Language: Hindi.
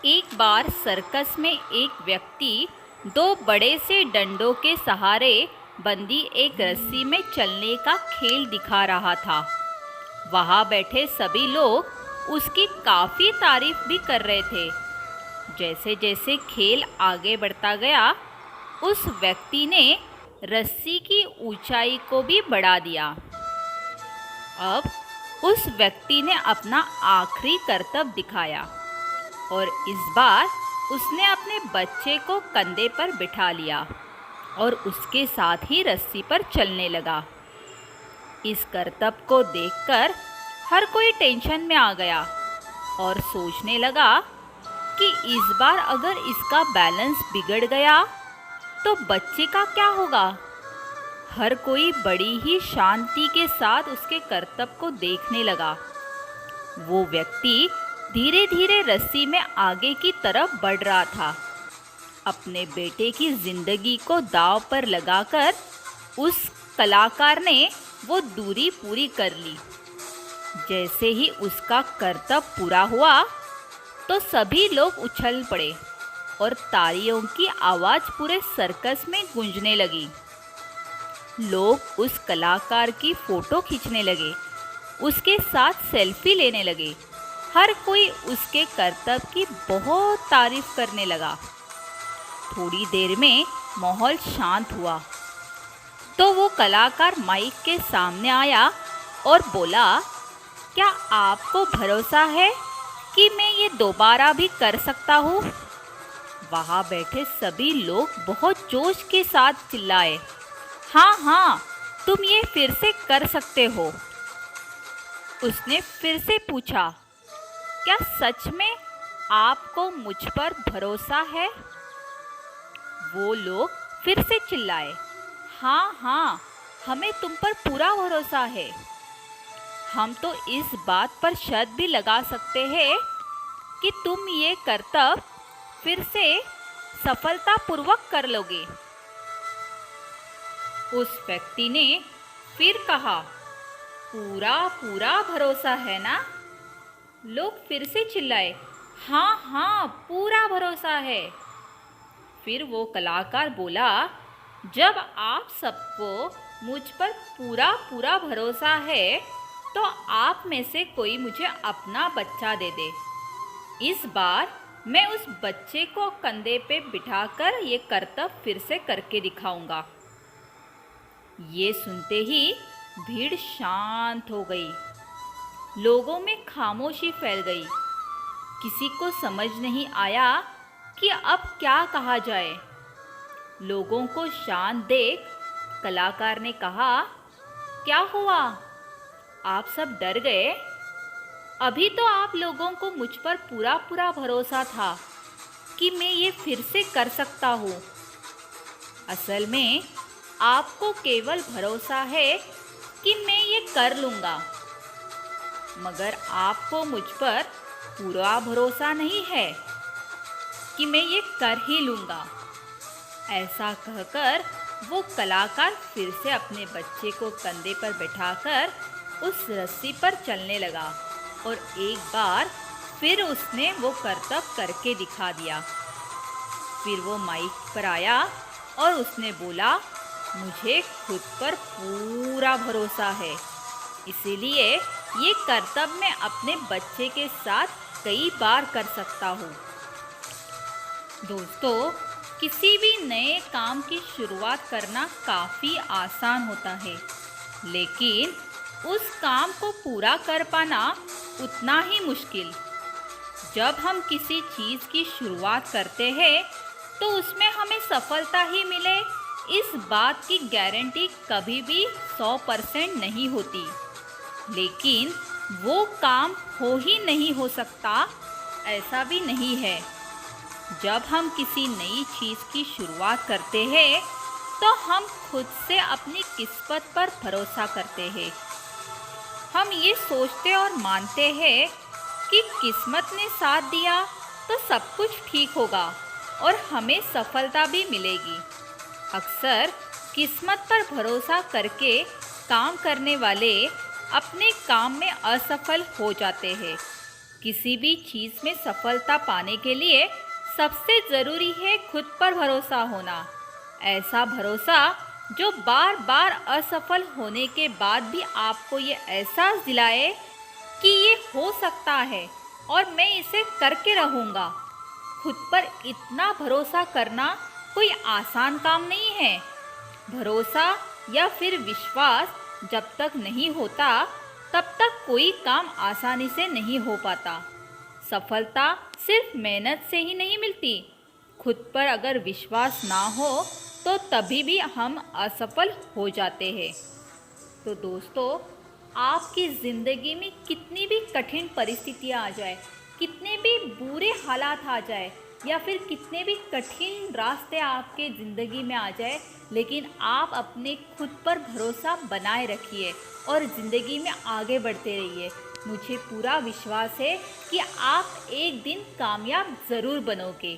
एक बार सर्कस में एक व्यक्ति दो बड़े से डंडों के सहारे बंधी एक रस्सी में चलने का खेल दिखा रहा था। वहां बैठे सभी लोग उसकी काफी तारीफ भी कर रहे थे। जैसे जैसे खेल आगे बढ़ता गया, उस व्यक्ति ने रस्सी की ऊंचाई को भी बढ़ा दिया। अब उस व्यक्ति ने अपना आखिरी करतब दिखाया और इस बार उसने अपने बच्चे को कंधे पर बिठा लिया और उसके साथ ही रस्सी पर चलने लगा। इस करतब को देखकर हर कोई टेंशन में आ गया और सोचने लगा कि इस बार अगर इसका बैलेंस बिगड़ गया तो बच्चे का क्या होगा। हर कोई बड़ी ही शांति के साथ उसके करतब को देखने लगा। वो व्यक्ति धीरे धीरे रस्सी में आगे की तरफ बढ़ रहा था। अपने बेटे की जिंदगी को दांव पर लगाकर उस कलाकार ने वो दूरी पूरी कर ली। जैसे ही उसका करतब पूरा हुआ तो सभी लोग उछल पड़े और तालियों की आवाज़ पूरे सर्कस में गूंजने लगी। लोग उस कलाकार की फोटो खींचने लगे, उसके साथ सेल्फी लेने लगे। हर कोई उसके करतब की बहुत तारीफ करने लगा। थोड़ी देर में माहौल शांत हुआ तो वो कलाकार माइक के सामने आया और बोला, क्या आपको भरोसा है कि मैं ये दोबारा भी कर सकता हूँ? वहाँ बैठे सभी लोग बहुत जोश के साथ चिल्लाए, हाँ हाँ, तुम ये फिर से कर सकते हो। उसने फिर से पूछा, क्या सच में आपको मुझ पर भरोसा है? वो लोग फिर से चिल्लाए, हाँ हाँ, हमें तुम पर पूरा भरोसा है। हम तो इस बात पर शर्त भी लगा सकते हैं कि तुम ये करतब फिर से सफलतापूर्वक कर लोगे। उस व्यक्ति ने फिर कहा, पूरा पूरा भरोसा है ना? लोग फिर से चिल्लाए, हाँ हाँ, पूरा भरोसा है। फिर वो कलाकार बोला, जब आप सबको मुझ पर पूरा पूरा भरोसा है तो आप में से कोई मुझे अपना बच्चा दे दे। इस बार मैं उस बच्चे को कंधे पे बिठाकर ये करतब फिर से करके दिखाऊंगा। ये सुनते ही भीड़ शांत हो गई। लोगों में खामोशी फैल गई। किसी को समझ नहीं आया कि अब क्या कहा जाए। लोगों को शांत देख कलाकार ने कहा, क्या हुआ? आप सब डर गए? अभी तो आप लोगों को मुझ पर पूरा पूरा भरोसा था कि मैं ये फिर से कर सकता हूँ। असल में आपको केवल भरोसा है कि मैं ये कर लूँगा, मगर आपको मुझ पर पूरा भरोसा नहीं है कि मैं ये कर ही लूँगा। ऐसा कहकर वो कलाकार फिर से अपने बच्चे को कंधे पर बैठाकर उस रस्सी पर चलने लगा और एक बार फिर उसने वो करतब करके दिखा दिया। फिर वो माइक पर आया और उसने बोला, मुझे खुद पर पूरा भरोसा है, इसीलिए ये करतब मैं अपने बच्चे के साथ कई बार कर सकता हूँ। दोस्तों, किसी भी नए काम की शुरुआत करना काफ़ी आसान होता है, लेकिन उस काम को पूरा कर पाना उतना ही मुश्किल। जब हम किसी चीज़ की शुरुआत करते हैं तो उसमें हमें सफलता ही मिले, इस बात की गारंटी कभी भी 100% नहीं होती। लेकिन वो काम हो ही नहीं हो सकता, ऐसा भी नहीं है। जब हम किसी नई चीज़ की शुरुआत करते हैं तो हम खुद से अपनी किस्मत पर भरोसा करते हैं। हम ये सोचते और मानते हैं कि किस्मत ने साथ दिया तो सब कुछ ठीक होगा और हमें सफलता भी मिलेगी। अक्सर किस्मत पर भरोसा करके काम करने वाले अपने काम में असफल हो जाते हैं किसी भी चीज़ में सफलता पाने के लिए सबसे ज़रूरी है खुद पर भरोसा होना। ऐसा भरोसा जो बार बार असफल होने के बाद भी आपको ये एहसास दिलाए कि ये हो सकता है और मैं इसे करके रहूँगा। खुद पर इतना भरोसा करना कोई आसान काम नहीं है। भरोसा या फिर विश्वास जब तक नहीं होता तब तक कोई काम आसानी से नहीं हो पाता। सफलता सिर्फ मेहनत से ही नहीं मिलती। खुद पर अगर विश्वास ना हो तो तभी भी हम असफल हो जाते हैं। तो दोस्तों, आपकी ज़िंदगी में कितनी भी कठिन परिस्थितियाँ आ जाए, कितने भी बुरे हालात आ जाए या फिर कितने भी कठिन रास्ते आपके ज़िंदगी में आ जाए, लेकिन आप अपने खुद पर भरोसा बनाए रखिए और ज़िंदगी में आगे बढ़ते रहिए। मुझे पूरा विश्वास है कि आप एक दिन कामयाब ज़रूर बनोगे।